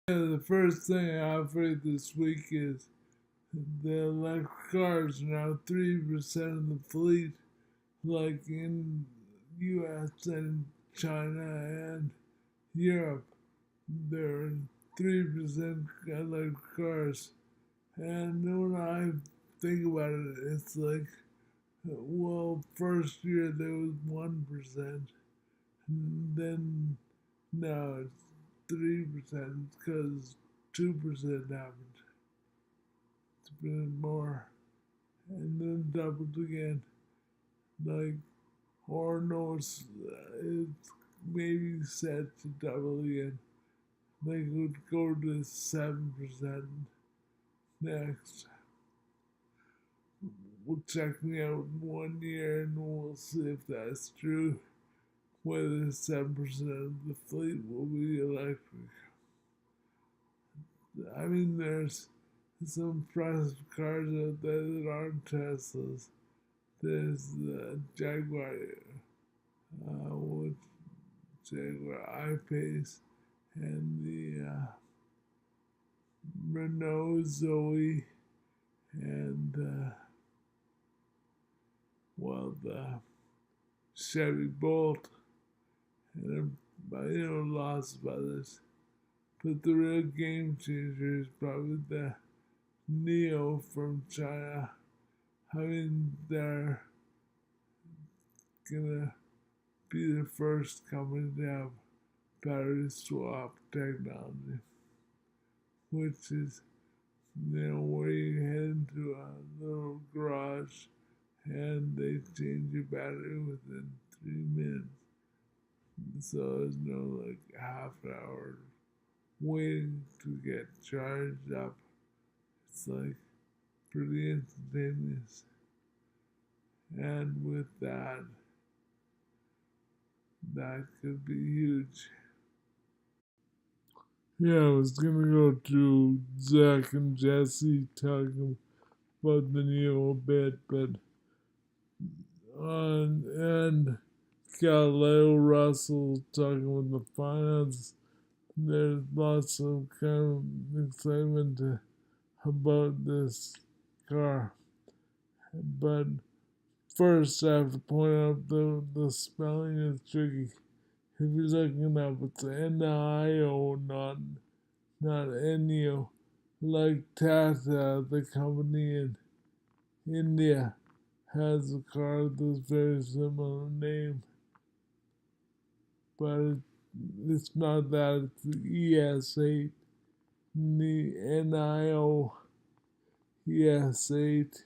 The first thing I've heard this week is the electric cars are now 3% of the fleet, like in US and China and Europe. There are 3% electric cars. And when I think about it, it's like, well, first year there was 1%, and then now it's 3% because 2% happened. It's been more, and then doubled again. Like, or no, it's maybe set to double again. They could go to 7% next. Will check me out in 1 year and we'll see if that's true. Whether 7% of the fleet will be electric. I mean, there's some impressive cars out there that aren't Teslas. There's the Jaguar, with Jaguar I-Pace, and the Renault Zoe, and the Chevy Bolt, and lots of others. But the real game changer is probably the Neo from China. I mean, they're gonna be the first company to have battery swap technology, which is, where you head into a little garage and they change your battery within 3 minutes. So there's no half hour waiting to get charged up. It's pretty instantaneous. And with that could be huge. Yeah, I was gonna go to Zach and Jesse talking about the Neo a bit, but and Galileo Russell talking with the finance. There's lots of kind of excitement about this car. But first, I have to point out the spelling is tricky. If you're looking up, it's N-I-O, not N-E-O. Like Tata, the company in India, has a car that's very similar name. But it's not that, it's the ES8, the NIO ES8.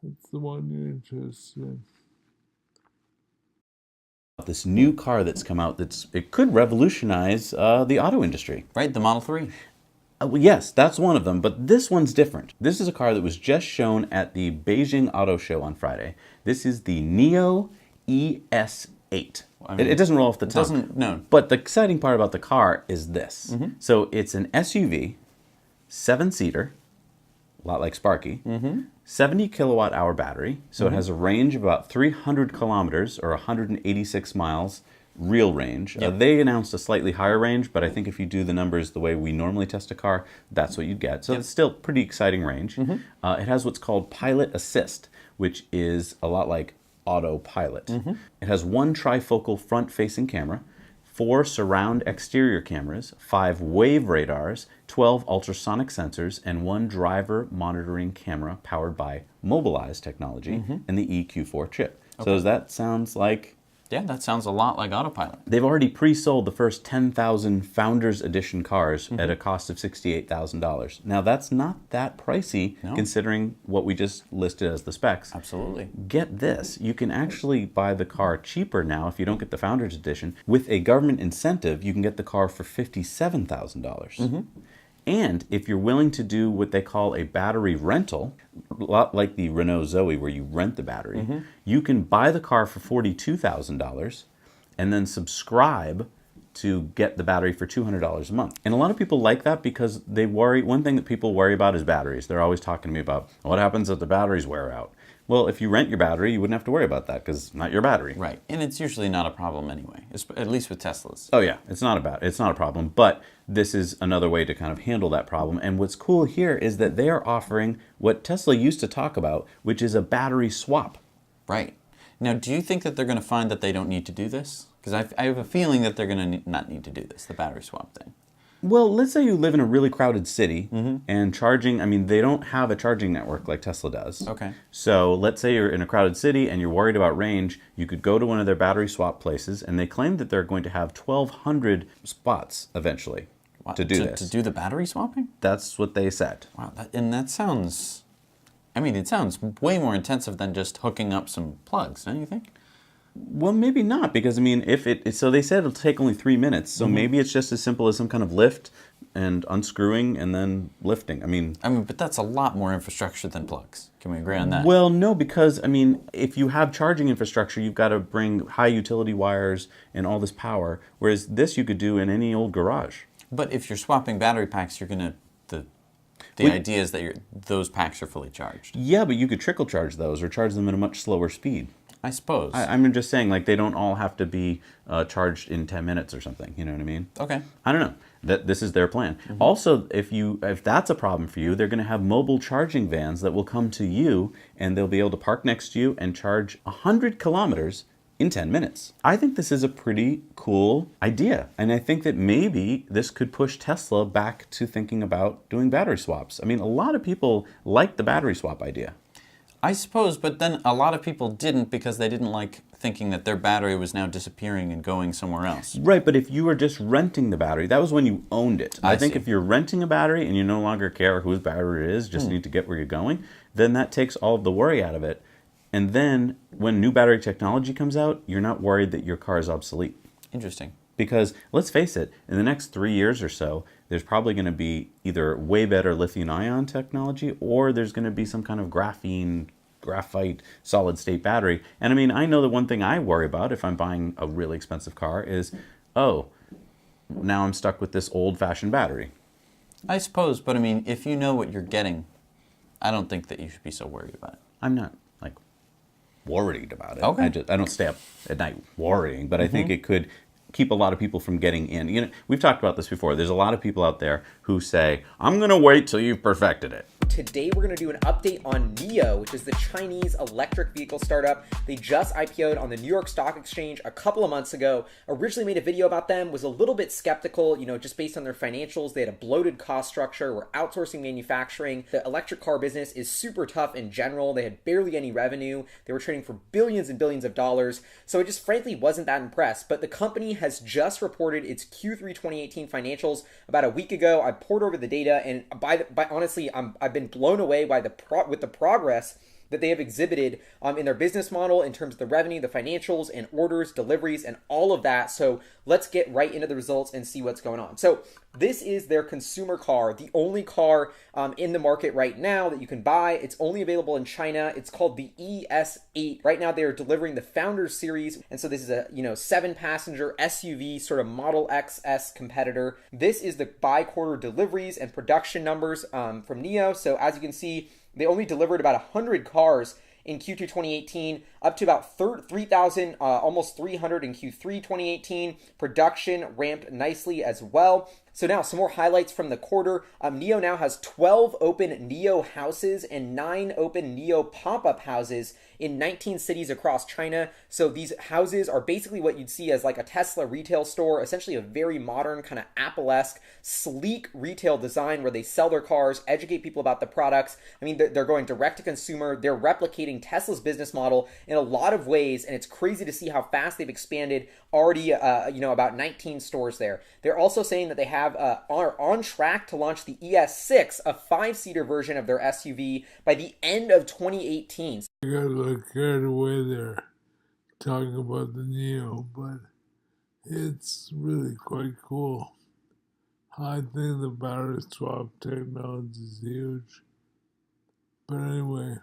That's the one you're interested in. This new car that's come out, it could revolutionize the auto industry. Right, the Model 3. Well, yes, that's one of them, but this one's different. This is a car that was just shown at the Beijing Auto Show on Friday. This is the Neo ES8. It doesn't roll off the tongue. No. But the exciting part about the car is this. So it's an SUV, 7-seater, a lot like Sparky, 70 kilowatt hour battery. So it has a range of about 300 kilometers or 186 miles real range. They announced a slightly higher range, but I think if you do the numbers the way we normally test a car, that's what you'd get. So it's still pretty exciting range. It has what's called Pilot Assist, which is a lot like autopilot. It has one trifocal front-facing camera, 4 surround exterior cameras, 5 wave radars, 12 ultrasonic sensors, and 1 driver monitoring camera powered by Mobileye's technology and the EQ4 chip. So does that sound like... Yeah, that sounds a lot like autopilot. They've already pre-sold the first 10,000 Founders Edition cars at a cost of $68,000. Now, that's not that pricey considering what we just listed as the specs. Absolutely. Get this, you can actually buy the car cheaper now if you don't get the Founders Edition. With a government incentive, you can get the car for $57,000. And if you're willing to do what they call a battery rental, a lot like the Renault Zoe where you rent the battery, you can buy the car for $42,000 and then subscribe to get the battery for $200 a month. And a lot of people like that because they worry, one thing that people worry about is batteries. They're always talking to me about what happens if the batteries wear out. Well, if you rent your battery, you wouldn't have to worry about that because it's not your battery. Right, and it's usually not a problem anyway, at least with Teslas. Oh yeah, it's not a problem. But this is another way to kind of handle that problem. And what's cool here is that they are offering what Tesla used to talk about, which is a battery swap. Right. Now, do you think that they're going to find that they don't need to do this? Because I have a feeling that they're going to not need to do this, the battery swap thing. Well, let's say you live in a really crowded city and charging, I mean, they don't have a charging network like Tesla does. Okay. So let's say you're in a crowded city and you're worried about range, you could go to one of their battery swap places and they claim that they're going to have 1,200 spots eventually to do this. To do the battery swapping? That's what they said. Wow, that sounds, I mean, it sounds way more intensive than just hooking up some plugs, don't you think? Well, maybe not, because I mean, so they said it'll take only 3 minutes, so maybe it's just as simple as some kind of lift and unscrewing and then lifting. I mean, but that's a lot more infrastructure than plugs. Can we agree on that? Well, no, because I mean, if you have charging infrastructure, you've got to bring high utility wires and all this power, whereas this you could do in any old garage. But if you're swapping battery packs, you're gonna the idea is that those packs are fully charged. Yeah, but you could trickle charge those or charge them at a much slower speed. I suppose. I'm just saying, like, they don't all have to be charged in 10 minutes or something. You know what I mean? Okay. I don't know. This is their plan. Also, if that's a problem for you, they're going to have mobile charging vans that will come to you, and they'll be able to park next to you and charge 100 kilometers in 10 minutes. I think this is a pretty cool idea. And I think that maybe this could push Tesla back to thinking about doing battery swaps. I mean, a lot of people like the battery swap idea. I suppose, but then a lot of people didn't because they didn't like thinking that their battery was now disappearing and going somewhere else. Right, but if you were just renting the battery, that was when you owned it. I think see. if you're renting a battery and you no longer care whose battery it is, just need to get where you're going, then that takes all of the worry out of it. And then when new battery technology comes out, you're not worried that your car is obsolete. Interesting. Because let's face it, in the next 3 years or so, there's probably going to be either way better lithium-ion technology or there's going to be some kind of graphite solid-state battery. And I mean, I know the one thing I worry about if I'm buying a really expensive car is, oh, now I'm stuck with this old-fashioned battery. I suppose, but I mean, if you know what you're getting, I don't think that you should be so worried about it. I'm not, like, worried about it. Okay. I don't stay up at night worrying, but I think it could keep a lot of people from getting in. You know, we've talked about this before. There's a lot of people out there who say, I'm going to wait till you've perfected it. Today we're going to do an update on NIO, which is the Chinese electric vehicle startup. They just IPO'd on the New York Stock Exchange a couple of months ago. Originally made a video about them, was a little bit skeptical, just based on their financials. They had a bloated cost structure, were outsourcing manufacturing. The electric car business is super tough in general. They had barely any revenue. They were trading for billions and billions of dollars. So I just frankly wasn't that impressed. But the company has just reported its Q3 2018 financials about a week ago. I poured over the data, and by honestly, I've been blown away by the progress that they have exhibited in their business model in terms of the revenue, the financials, and orders, deliveries, and all of that. So let's get right into the results and see what's going on. So this is their consumer car, the only car in the market right now that you can buy. It's only available in China. It's called the ES8. Right now they are delivering the Founders Series, and so this is a 7-passenger SUV sort of Model XS competitor. This is the by-quarter deliveries and production numbers from NIO. So as you can see, they only delivered about 100 cars in Q2 2018, up to about 3,000, almost 300 in Q3 2018. Production ramped nicely as well. So now some more highlights from the quarter. NIO now has 12 open NIO houses and 9 open NIO pop-up houses in 19 cities across China. So these houses are basically what you'd see as like a Tesla retail store, essentially a very modern kind of Apple-esque, sleek retail design where they sell their cars, educate people about the products. I mean, they're going direct to consumer. They're replicating Tesla's business model in a lot of ways, and it's crazy to see how fast they've expanded. Already, about 19 stores there. They're also saying that they are on track to launch the ES6, a 5-seater version of their SUV, by the end of 2018. I got a little carried away there talking about the NIO, but it's really quite cool. I think the battery swap technology is huge. But anyway,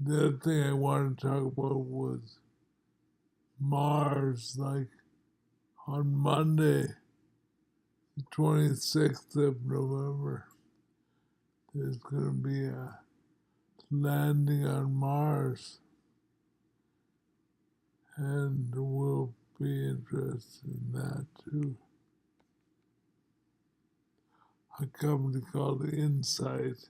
the other thing I wanted to talk about was Mars. Like on Monday, the 26th of November, there's going to be a landing on Mars. And we'll be interested in that too. A company called Insight.